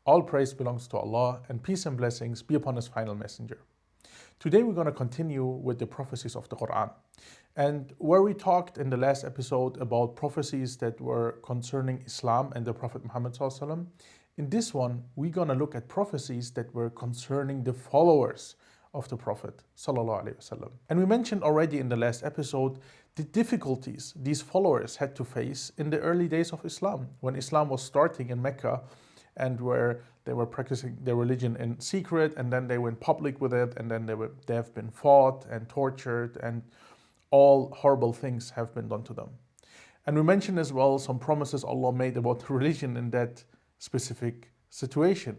All praise belongs to Allah, and peace and blessings be upon His final messenger. Today we're going to continue with the prophecies of the Quran. And where we talked in the last episode about prophecies that were concerning Islam and the Prophet Muhammad ﷺ, in this one we're going to look at prophecies that were concerning the followers of the Prophet ﷺ. And we mentioned already in the last episode the difficulties these followers had to face in the early days of Islam, when Islam was starting in Mecca, and where they were practicing their religion in secret, and then they went public with it, and then they have been fought and tortured, and all horrible things have been done to them. And we mentioned as well some promises Allah made about religion in that specific situation.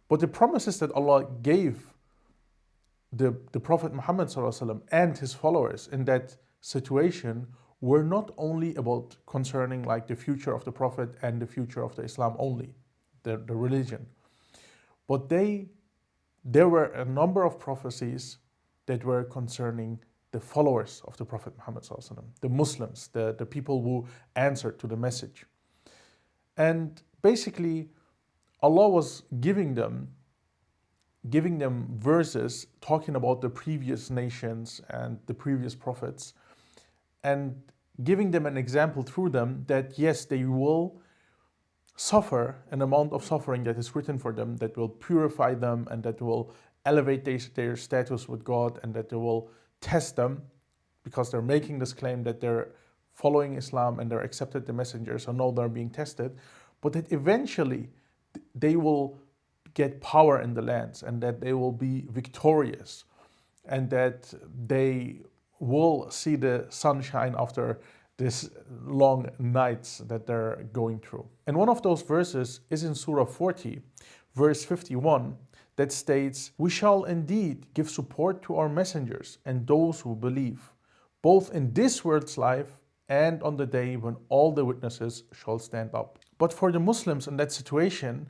But the promises that Allah gave the Prophet Muhammad ﷺ and his followers in that situation were not only about concerning like the future of the Prophet and the future of the Islam only, the religion. But there were a number of prophecies that were concerning the followers of the Prophet Muhammad ﷺ, the Muslims, the people who answered to the message. And basically, Allah was giving them verses talking about the previous nations and the previous prophets, and giving them an example through them that yes, they will suffer an amount of suffering that is written for them, that will purify them and that will elevate their status with God, and that they will test them because they're making this claim that they're following Islam and they're accepted the messenger, so now they're being tested, but that eventually they will get power in the lands and that they will be victorious and that they will see the sunshine after this long nights that they're going through. And one of those verses is in Surah 40, verse 51, that states, "We shall indeed give support to our messengers and those who believe, both in this world's life and on the day when all the witnesses shall stand up." But for the Muslims in that situation,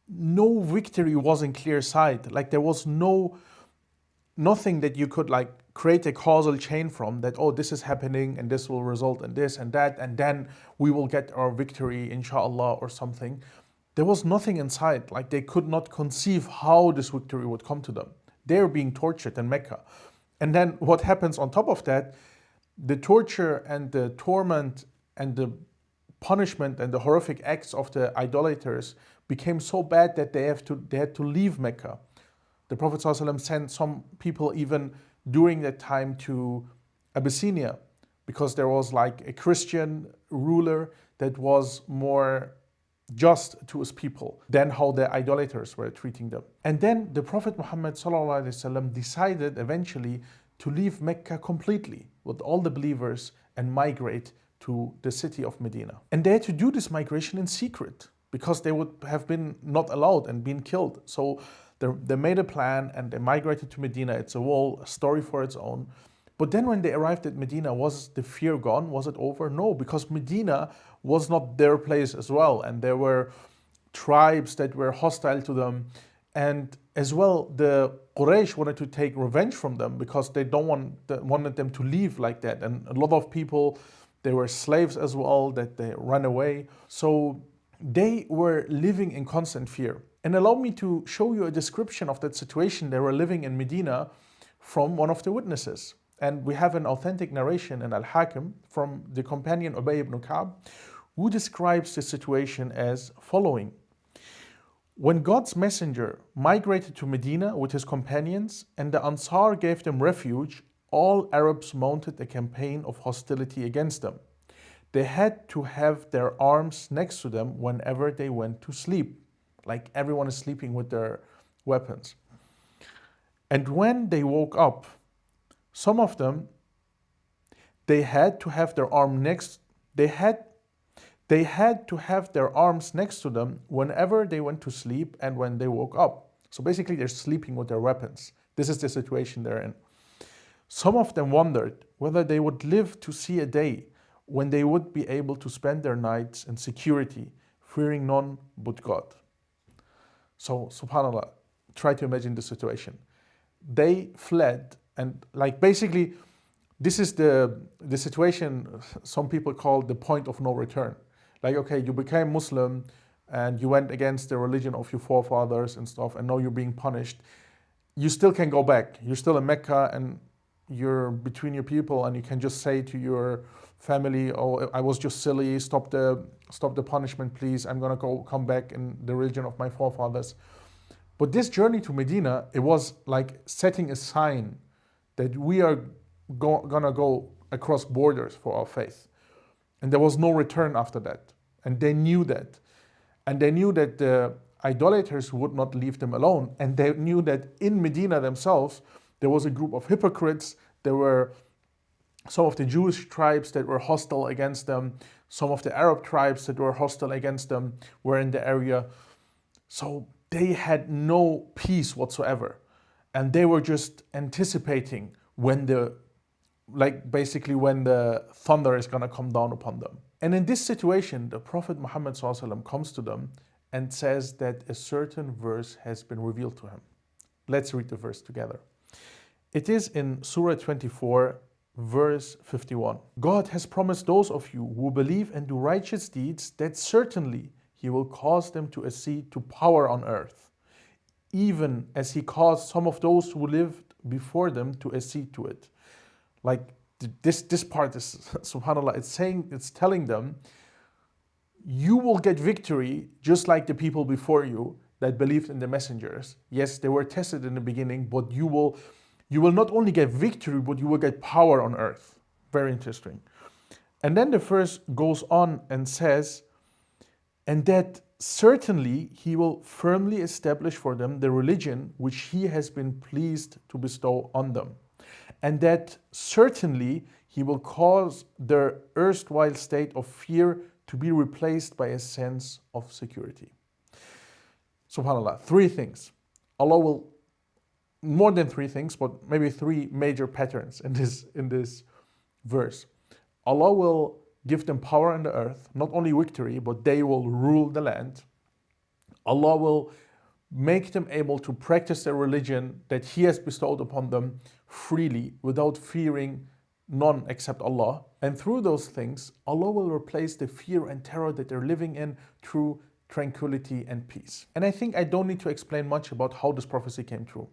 no victory was in clear sight. Like there was nothing that you could like create a causal chain from, that, oh, this is happening and this will result in this and that, and then we will get our victory, inshallah, or something. There was nothing in sight. Like they could not conceive how this victory would come to them. They're being tortured in Mecca. And then what happens on top of that, the torture and the torment and the punishment and the horrific acts of the idolaters became so bad that they had to leave Mecca. The Prophet ﷺ sent some people even during that time to Abyssinia, because there was like a Christian ruler that was more just to his people than how the idolaters were treating them. And then the Prophet Muhammad ﷺ decided eventually to leave Mecca completely with all the believers and migrate to the city of Medina. And they had to do this migration in secret because they would have been not allowed and been killed. So they made a plan and they migrated to Medina. It's a whole story for its own. But then when they arrived at Medina, was the fear gone? Was it over? No, because Medina was not their place as well. And there were tribes that were hostile to them. And as well, the Quraysh wanted to take revenge from them because they wanted them to leave like that. And a lot of people, they were slaves as well, that they ran away. So they were living in constant fear. And allow me to show you a description of that situation they were living in Medina from one of the witnesses. And we have an authentic narration in Al-Hakim from the companion Ubay ibn Ka'b, who describes the situation as following. When God's messenger migrated to Medina with his companions and the Ansar gave them refuge, all Arabs mounted a campaign of hostility against them. They had to have their arms next to them whenever they went to sleep. Like everyone is sleeping with their weapons. And when they woke up, some of them, they had to have their arms next to them whenever they went to sleep and when they woke up. So basically they're sleeping with their weapons. This is the situation they're in. Some of them wondered whether they would live to see a day when they would be able to spend their nights in security, fearing none but God. So, subhanAllah, try to imagine the situation. They fled, and like basically, this is the situation some people call the point of no return. Like, okay, you became Muslim, and you went against the religion of your forefathers and stuff, and now you're being punished, you still can go back. You're still in Mecca and you're between your people, and you can just say to your family, oh, I was just silly, stop the punishment, please. I'm gonna come back in the religion of my forefathers. But this journey to Medina, it was like setting a sign that we are gonna go across borders for our faith. And there was no return after that. And they knew that. And they knew that the idolaters would not leave them alone. And they knew that in Medina themselves, there was a group of hypocrites. There were some of the Jewish tribes that were hostile against them. Some of the Arab tribes that were hostile against them were in the area. So they had no peace whatsoever. And they were just anticipating when when the thunder is going to come down upon them. And in this situation, the Prophet Muhammad ﷺ comes to them and says that a certain verse has been revealed to him. Let's read the verse together. It is in Surah 24, verse 51. God has promised those of you who believe and do righteous deeds that certainly He will cause them to accede to power on earth, even as He caused some of those who lived before them to accede to it. Like this part is, subhanAllah, it's telling them, you will get victory just like the people before you that believed in the messengers. Yes, they were tested in the beginning, but you will not only get victory, but you will get power on earth. Very interesting. And then the verse goes on and says, and that certainly He will firmly establish for them the religion which He has been pleased to bestow on them. And that certainly He will cause their erstwhile state of fear to be replaced by a sense of security. SubhanAllah, three things. Allah will, more than three things, but maybe three major patterns in this verse. Allah will give them power on the earth, not only victory, but they will rule the land. Allah will make them able to practice their religion that He has bestowed upon them freely, without fearing none except Allah. And through those things, Allah will replace the fear and terror that they're living in through tranquility and peace. And I think I don't need to explain much about how this prophecy came true.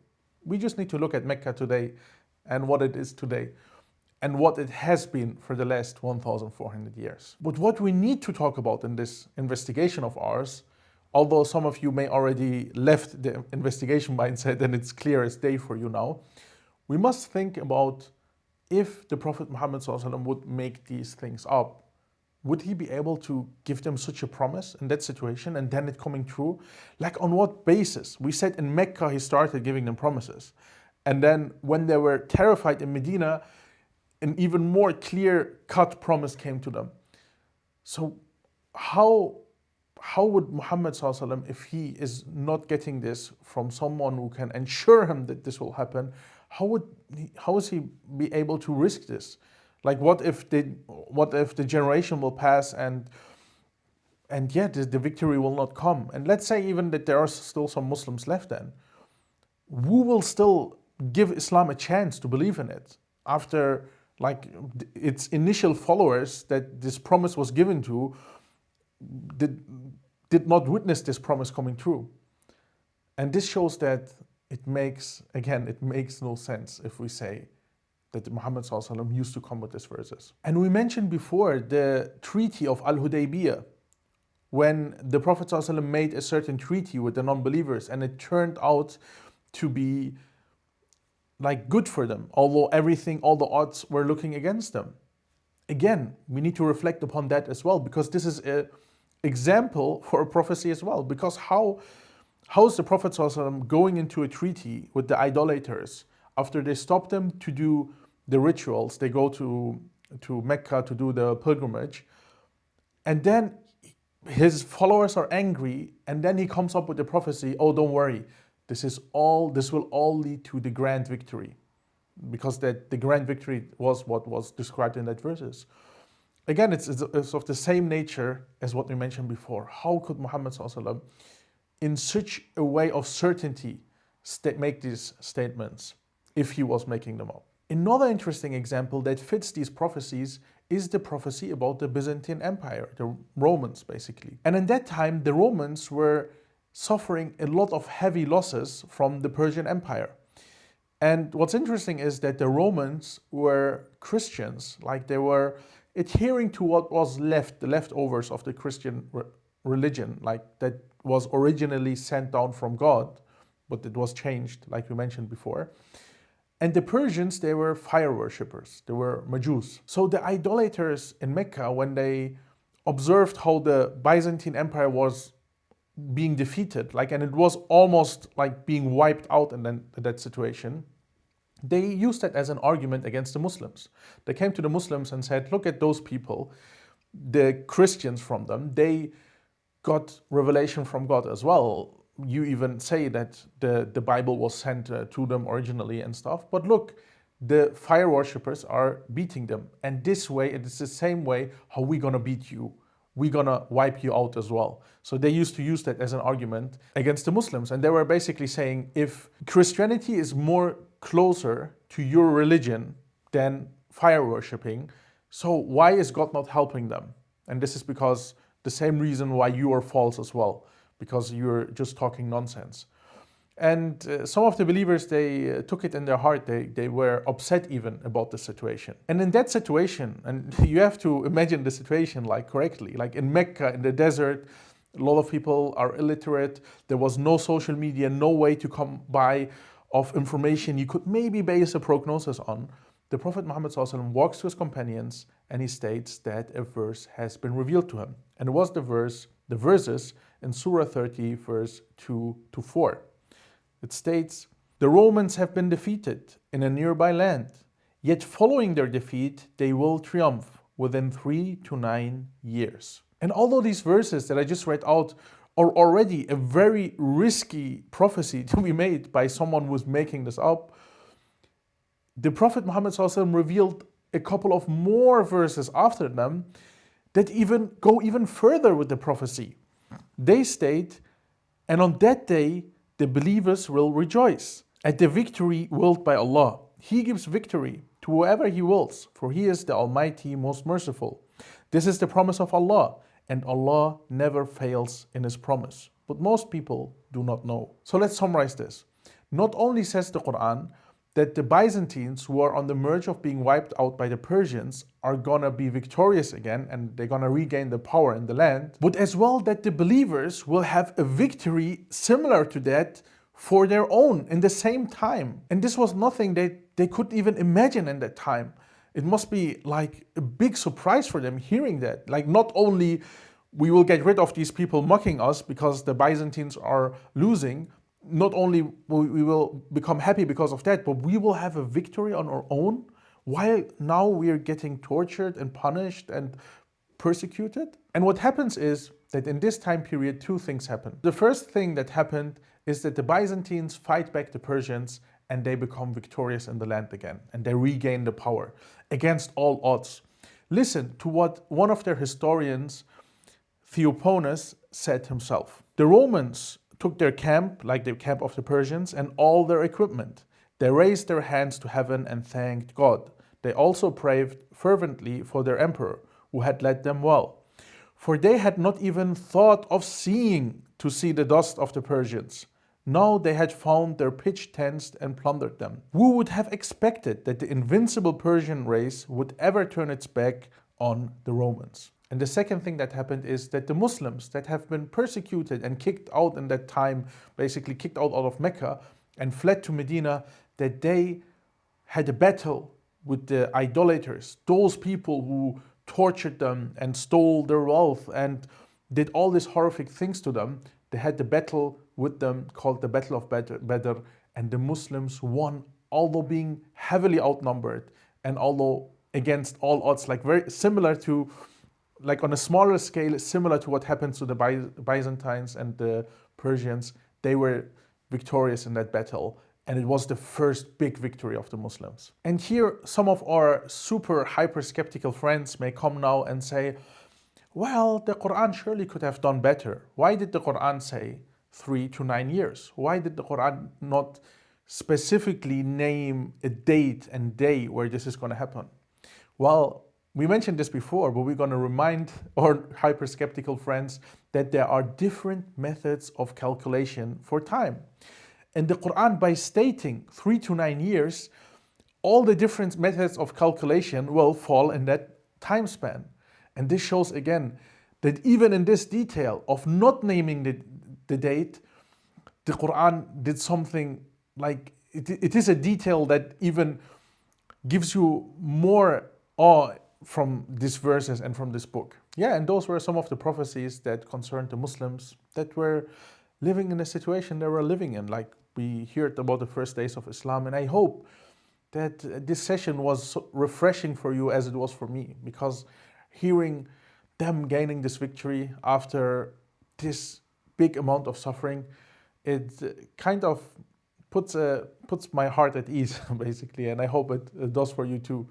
We just need to look at Mecca today and what it is today and what it has been for the last 1,400 years. But what we need to talk about in this investigation of ours, although some of you may already left the investigation mindset and it's clear as day for you now, we must think about if the Prophet Muhammad ﷺ would make these things up, would he be able to give them such a promise in that situation and then it coming true? Like on what basis? We said in Mecca he started giving them promises. And then when they were terrified in Medina, an even more clear-cut promise came to them. So how would Muhammad ﷺ, if he is not getting this from someone who can ensure him that this will happen, how is he be able to risk this? Like what if the generation will pass and yet the victory will not come? And let's say even that there are still some Muslims left then. Who will still give Islam a chance to believe in it after like its initial followers that this promise was given to did not witness this promise coming true? And this shows that it makes no sense if we say that Muhammad ﷺ used to come with these verses. And we mentioned before the treaty of Al-Hudaybiyah, when the Prophet ﷺ made a certain treaty with the non-believers and it turned out to be like good for them, although all the odds were looking against them. Again, we need to reflect upon that as well, because this is an example for a prophecy as well. Because how is the Prophet ﷺ going into a treaty with the idolaters after they stop them to do the rituals? They go to Mecca to do the pilgrimage, and then his followers are angry, and then he comes up with the prophecy, oh, don't worry, this will all lead to the grand victory, because the grand victory was what was described in that verses. Again, it's of the same nature as what we mentioned before. How could Muhammad ﷺ, in such a way of certainty, make these statements if he was making them up? Another interesting example that fits these prophecies is the prophecy about the Byzantine Empire, the Romans basically. And in that time, the Romans were suffering a lot of heavy losses from the Persian Empire. And what's interesting is that the Romans were Christians, like they were adhering to what was left, the leftovers of the Christian religion, like that was originally sent down from God, but it was changed, like we mentioned before. And the Persians, they were fire worshippers, they were Majus. So the idolaters in Mecca, when they observed how the Byzantine Empire was being defeated, and it was almost like being wiped out in that situation, they used that as an argument against the Muslims. They came to the Muslims and said, look at those people, the Christians from them, they got revelation from God as well. You even say that the Bible was sent to them originally and stuff. But look, the fire worshippers are beating them. And this way, it is the same way how we're going to beat you. We're going to wipe you out as well. So they used to use that as an argument against the Muslims. And they were basically saying, if Christianity is more closer to your religion than fire worshipping, so why is God not helping them? And this is because the same reason why you are false as well, because you're just talking nonsense. And some of the believers, they took it in their heart. They were upset even about the situation. And in that situation, and you have to imagine the situation correctly, like in Mecca, in the desert, a lot of people are illiterate. There was no social media, no way to come by of information you could maybe base a prognosis on. The Prophet Muhammad ﷺ walks to his companions and he states that a verse has been revealed to him. And it was the verses in Surah 30, verse 2 to 4. It states, the Romans have been defeated in a nearby land, yet following their defeat, they will triumph within 3 to 9 years. And although these verses that I just read out are already a very risky prophecy to be made by someone who was making this up, the Prophet Muhammad ﷺ revealed a couple of more verses after them that even go even further with the prophecy. They state, and on that day the believers will rejoice at the victory willed by Allah. He gives victory to whoever He wills, for He is the Almighty, most merciful. This is the promise of Allah, and Allah never fails in His promise. But most people do not know. So let's summarize this. Not only says the Quran that the Byzantines, who are on the verge of being wiped out by the Persians, are gonna be victorious again and they're gonna regain the power in the land, but as well that the believers will have a victory similar to that for their own in the same time. And this was nothing that they could even imagine in that time. It must be like a big surprise for them hearing that. Like, not only we will get rid of these people mocking us because the Byzantines are losing, not only we will become happy because of that, but we will have a victory on our own while now we are getting tortured and punished and persecuted. And what happens is that in this time period, two things happen. The first thing that happened is that the Byzantines fight back the Persians and they become victorious in the land again and they regain the power against all odds. Listen to what one of their historians, Theophanes, said himself. The Romans took their camp, like the camp of the Persians, and all their equipment. They raised their hands to heaven and thanked God. They also prayed fervently for their emperor, who had led them well. For they had not even thought of seeing to see the dust of the Persians. Now they had found their pitched tents and plundered them. Who would have expected that the invincible Persian race would ever turn its back on the Romans? And the second thing that happened is that the Muslims that have been persecuted and kicked out in that time, basically kicked out of Mecca and fled to Medina, that they had a battle with the idolaters, those people who tortured them and stole their wealth and did all these horrific things to them. They had the battle with them called the Battle of Badr, and the Muslims won, although being heavily outnumbered and although against all odds, like very similar to, like on a smaller scale, similar to what happened to the Byzantines and the Persians. They were victorious in that battle, and it was the first big victory of the Muslims. And here some of our super hyper skeptical friends may come now and say, well, the Quran surely could have done better. Why did the Quran say 3 to 9 years? Why did the Quran not specifically name a date and day where this is going to happen? Well, we mentioned this before, but we're going to remind our hyper-skeptical friends that there are different methods of calculation for time. And the Quran, by stating 3 to 9 years, all the different methods of calculation will fall in that time span. And this shows again that even in this detail of not naming the date, the Quran did something like, it is a detail that even gives you more awe from these verses and from this book. Yeah, and those were some of the prophecies that concerned the Muslims that were living in a situation they were living in. Like we heard about the first days of Islam, and I hope that this session was so refreshing for you as it was for me, because hearing them gaining this victory after this big amount of suffering, it kind of puts my heart at ease, basically, and I hope it does for you too.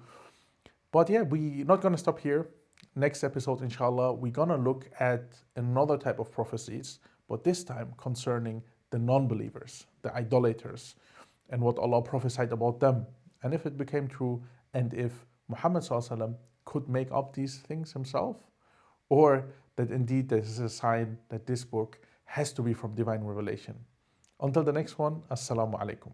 But yeah, we're not going to stop here. Next episode, inshallah, we're going to look at another type of prophecies, but this time concerning the non-believers, the idolaters, and what Allah prophesied about them, and if it became true, and if Muhammad ﷺ could make up these things himself, or that indeed this is a sign that this book has to be from divine revelation. Until the next one, Assalamu alaikum.